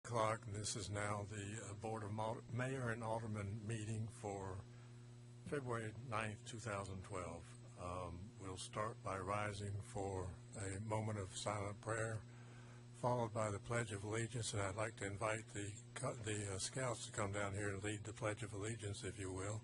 o'clock, and this is now the Board of Mayor and Alderman meeting for February 9th, 2012. We'll start by rising for a moment of silent prayer, followed by the Pledge of Allegiance, and I'd like to invite the scouts to come down here and lead the Pledge of Allegiance, if you will.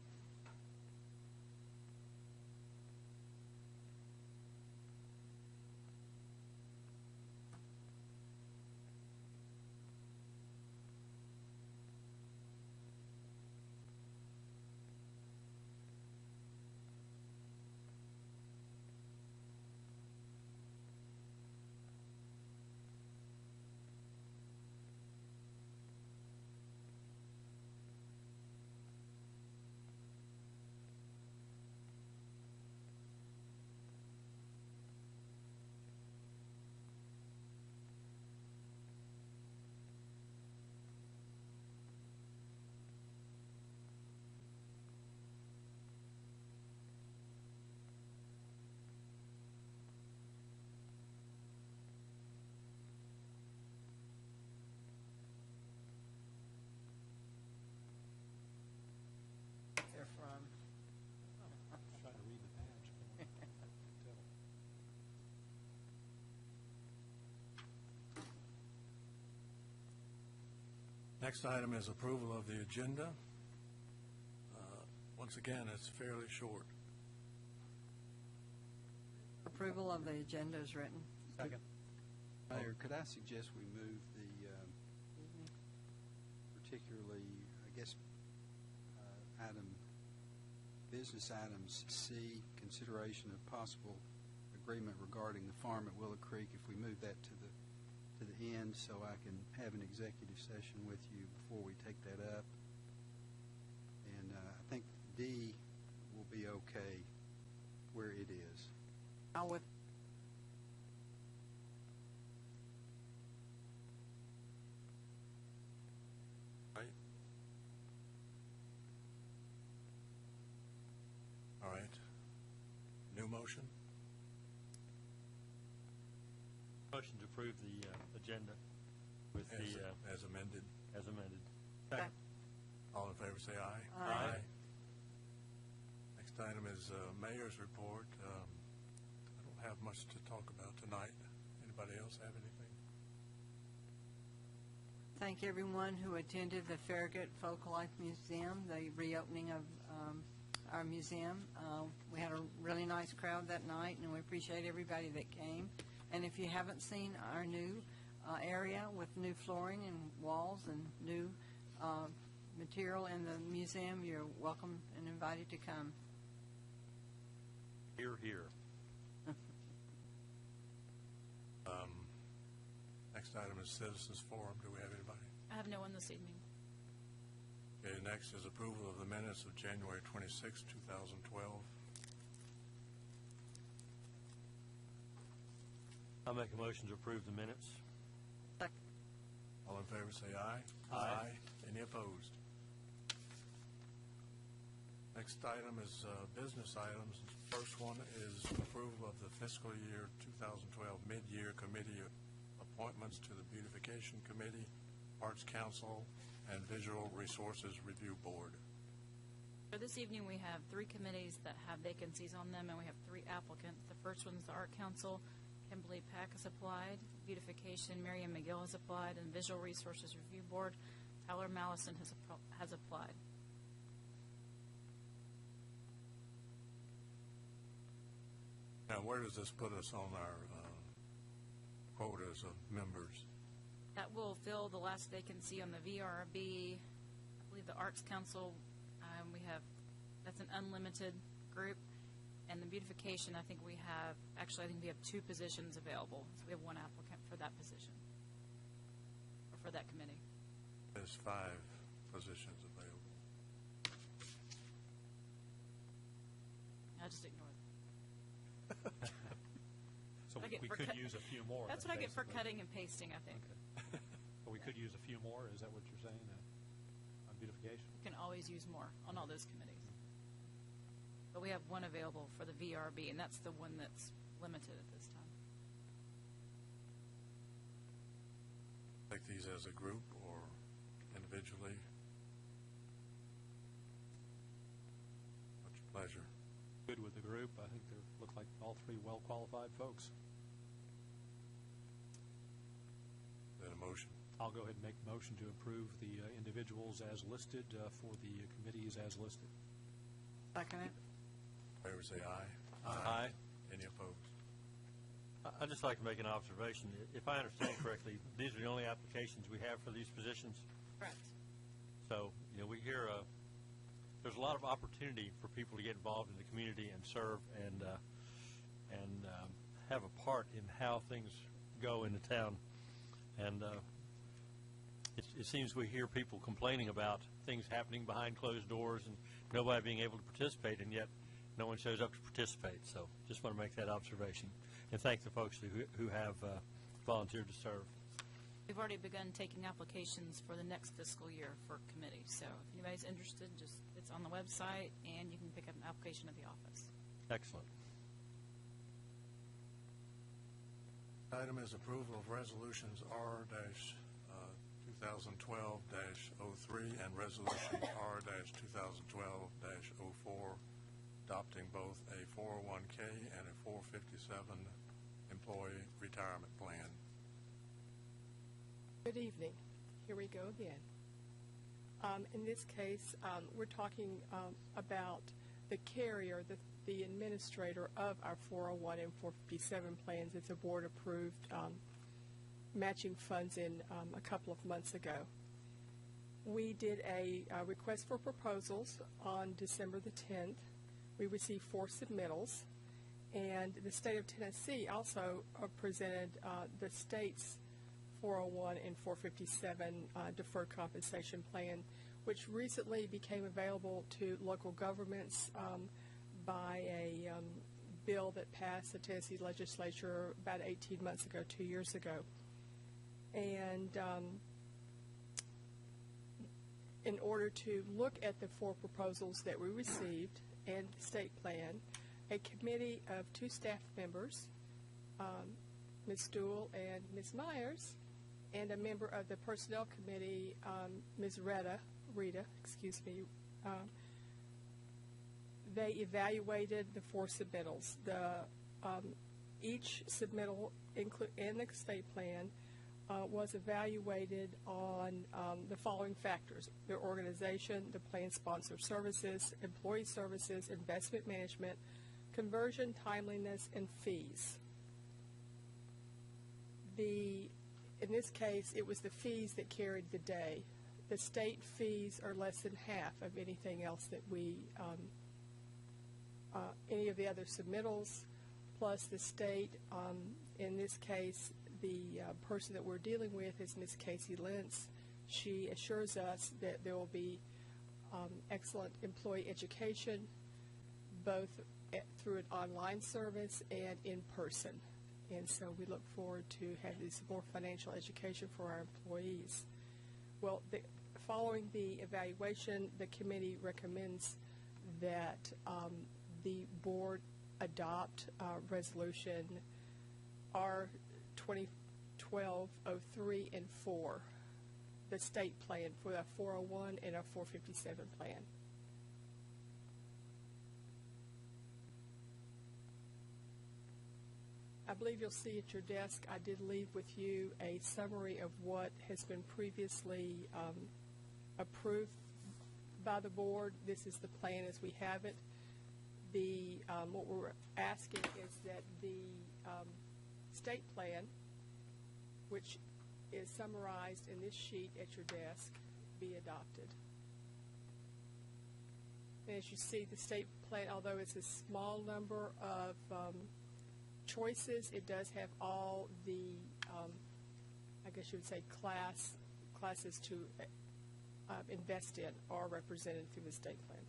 Next item is approval of the agenda. Once again, it's fairly short. Approval of the agenda is written. Second. Mayor, could I suggest we move the, particularly, I guess, business items C, consideration of possible agreement regarding the farm at Willow Creek, if we move that to the end so I can have an executive session with you before we take that up. And I think D will be okay where it is. I'll with. Right. All right. New motion? Motion to approve the agenda with as amended. As amended. Second. All in favor say aye. Aye. Next item is mayor's report. I don't have much to talk about tonight. Anybody else have anything? Thank everyone who attended the Farragut Folk Life Museum, the reopening of our museum. We had a really nice crowd that night, and we appreciate everybody that came. And if you haven't seen our new area with new flooring and walls and new material in the museum, you're welcome and invited to come. Hear, hear. Next item is Citizens Forum. Do we have anybody? I have no one this evening. Okay, next is approval of the minutes of January 26, 2012. I'll make a motion to approve the minutes. Second. All in favor say aye. Aye. Any opposed? Next item is business items. First one is approval of the fiscal year 2012 mid-year committee appointments to the Beautification Committee, Arts Council, and Visual Resources Review Board. For this evening, we have 3 committees that have vacancies on them, and we have 3 applicants. The first one is the Art Council. Kimberly Pack has applied. Beautification, Miriam McGill has applied. And Visual Resources Review Board, Tyler Mallison has applied. Now, where does this put us on our quotas of members? That will fill the last vacancy on the VRB. I believe the Arts Council, that's an unlimited group. And the Beautification, I think we have 2 positions available. So we have 1 applicant for that position, or for that committee. There's 5 positions available. I just ignore it. So we could use a few more. That's what I get for cutting and pasting, I think. Okay. But we could use a few more. Is that what you're saying on beautification? You can always use more on all those committees. But we have 1 available for the VRB, and that's the one that's limited at this time. Take these as a group or individually? What's your pleasure? Good with the group. I think they look like all three well-qualified folks. Is that a motion? I'll go ahead and make the motion to approve the individuals as listed for the committees as listed. Second it. Favor say aye. Aye. Any opposed? I'd just like to make an observation. If I understand correctly, these are the only applications we have for these positions. Correct. So, we hear there's a lot of opportunity for people to get involved in the community and serve and have a part in how things go in the town. And it seems we hear people complaining about things happening behind closed doors and nobody being able to participate, and yet no one shows up to participate. So just want to make that observation and thank the folks who have volunteered to serve. We've already begun taking applications for the next fiscal year for committees. So if anybody's interested, it's on the website, and you can pick up an application at the office. Excellent. Item is approval of resolutions R-2012-03 and resolution R-2012-04, adopting both a 401K and a 457 employee retirement plan. Good evening. Here we go again. In this case, we're talking about the carrier, the administrator of our 401 and 457 plans that the board approved matching funds in a couple of months ago. We did a request for proposals on December the 10th. We received 4 submittals, and the state of Tennessee also presented the state's 401 and 457 deferred compensation plan, which recently became available to local governments by a bill that passed the Tennessee legislature about 18 months ago, 2 years ago. And in order to look at the 4 proposals that we received and the state plan, a committee of 2 staff members, Ms. Stuhl and Ms. Myers, and a member of the Personnel Committee, Ms. Rita, they evaluated the 4 submittals. Each submittal in the state plan was evaluated on the following factors: their organization, the plan sponsor services, employee services, investment management, conversion, timeliness, and fees. In this case, it was the fees that carried the day. The state fees are less than half of anything else that any of the other submittals, plus the state, in this case, the person that we're dealing with is Ms. Casey Lentz. She assures us that there will be excellent employee education, both through an online service and in person. And so we look forward to having this more financial education for our employees. Well, following the evaluation, the committee recommends that the board adopt resolution R-2012-03 and 4, the state plan for our 401 and our 457 plan. I believe you'll see at your desk, I did leave with you a summary of what has been previously approved by the board. This is the plan as we have it. What we're asking is that the state plan, which is summarized in this sheet at your desk, be adopted. And as you see, the state plan, although it's a small number of choices, it does have all the, I guess you would say, classes to invest in are represented through the state plan,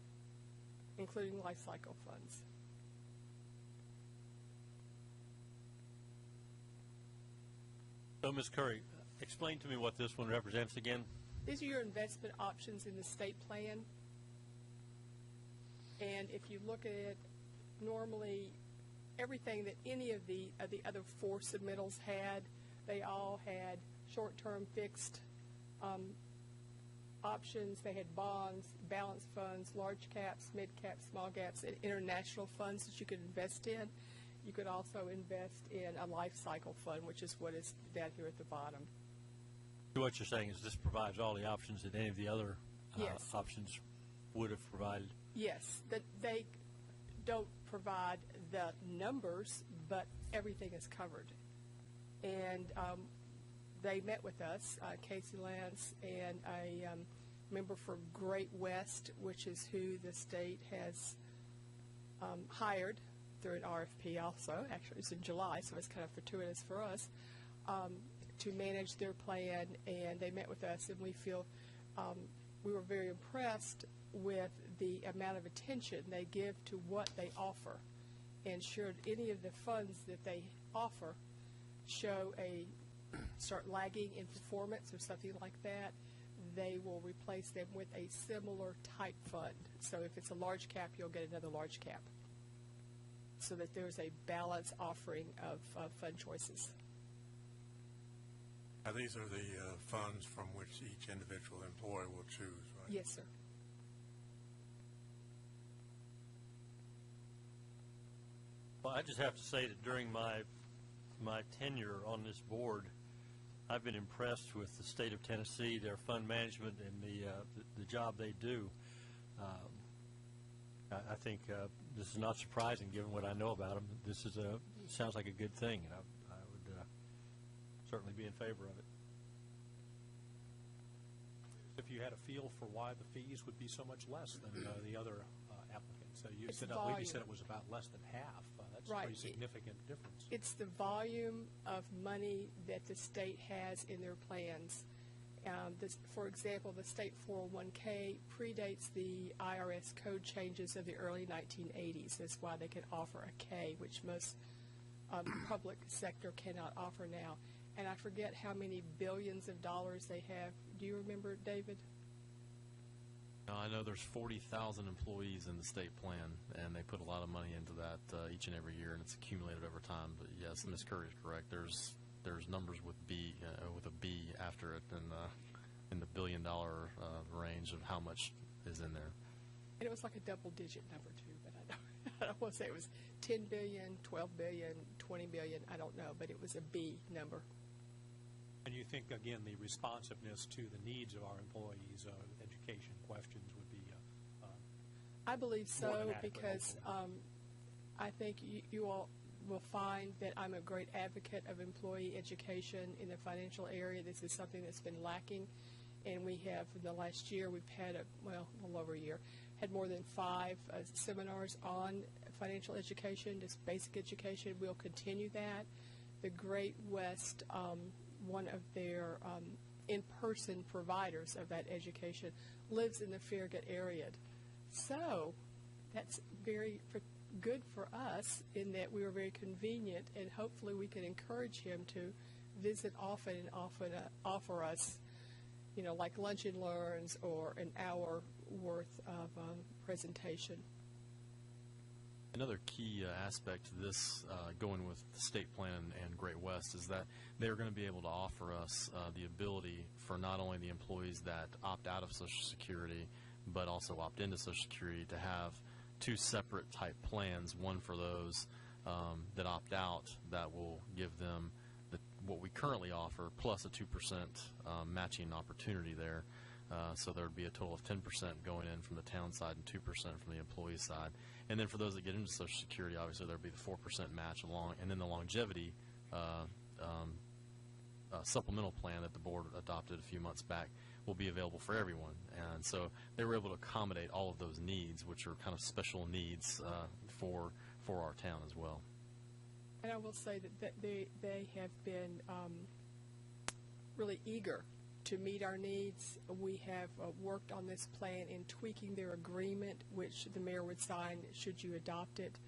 including life cycle funds. So, Ms. Curry, explain to me what this one represents again. These are your investment options in the state plan. And if you look at it, normally everything that any of the other 4 submittals had, they all had short-term fixed options. They had bonds, balanced funds, large caps, mid caps, small caps, and international funds that you could invest in. You could also invest in a life cycle fund, which is what is down here at the bottom. What you're saying is this provides all the options that any of the other Yes. options would have provided. Yes, that they don't provide the numbers, but everything is covered. And they met with us, Casey Lance and a member from Great West, which is who the state has hired through an RFP also. Actually, it's in July, so it's kind of fortuitous for us, to manage their plan. And they met with us, and we feel we were very impressed with the amount of attention they give to what they offer. And should any of the funds that they offer start lagging in performance or something like that, they will replace them with a similar type fund. So if it's a large cap, you'll get another large cap, so that there's a balanced offering of fund choices. Now, these are the funds from which each individual employee will choose, right? Yes, sir. Well, I just have to say that during my tenure on this board, I've been impressed with the state of Tennessee, their fund management, and the job they do. I think this is not surprising, given what I know about them. This is sounds like a good thing, and I would certainly be in favor of it. If you had a feel for why the fees would be so much less than the other applicants. So you It's said, I believe you volume. said it was about less than half. That's a Right. pretty significant difference. It's the volume of money that the state has in their plans. For example, the state 401k predates the IRS code changes of the early 1980s. That's why they can offer a K, which most public sector cannot offer now. And I forget how many billions of dollars they have. Do you remember, David? I know there's 40,000 employees in the state plan, and they put a lot of money into that each and every year, and it's accumulated over time. But yes, Ms. Curry is correct. There's numbers with a B after it, and in the billion-dollar range of how much is in there. And it was like a double-digit number too, but I don't want to say it was 10 billion, 12 billion, 20 billion. I don't know, but it was a B number. And you think, again, the responsiveness to the needs of our employees, education questions would be I believe more so, than adequate, because hopefully. I think you all will find that I'm a great advocate of employee education in the financial area. This is something that's been lacking, and we have, in the last year, we've had, a little over a year, had more than 5 seminars on financial education, just basic education. We'll continue that. The Great West, one of their in-person providers of that education, lives in the Farragut area. So that's very good for us in that we were very convenient, and hopefully we can encourage him to visit often and offer us, like lunch and learns or an hour worth of presentation. Another key aspect to this, going with the state plan and Great West, is that they're going to be able to offer us the ability for not only the employees that opt out of Social Security, but also opt into Social Security, to have 2 separate type plans, one for those that opt out, that will give them what we currently offer, plus a 2% matching opportunity there. So there would be a total of 10% going in from the town side and 2% from the employee side. And then for those that get into Social Security, obviously there would be the 4% match along, and then the longevity supplemental plan that the board adopted a few months back will be available for everyone. And so they were able to accommodate all of those needs, which are kind of special needs for our town as well. And I will say that they have been really eager to meet our needs. We have worked on this plan in tweaking their agreement, which the mayor would sign should you adopt it.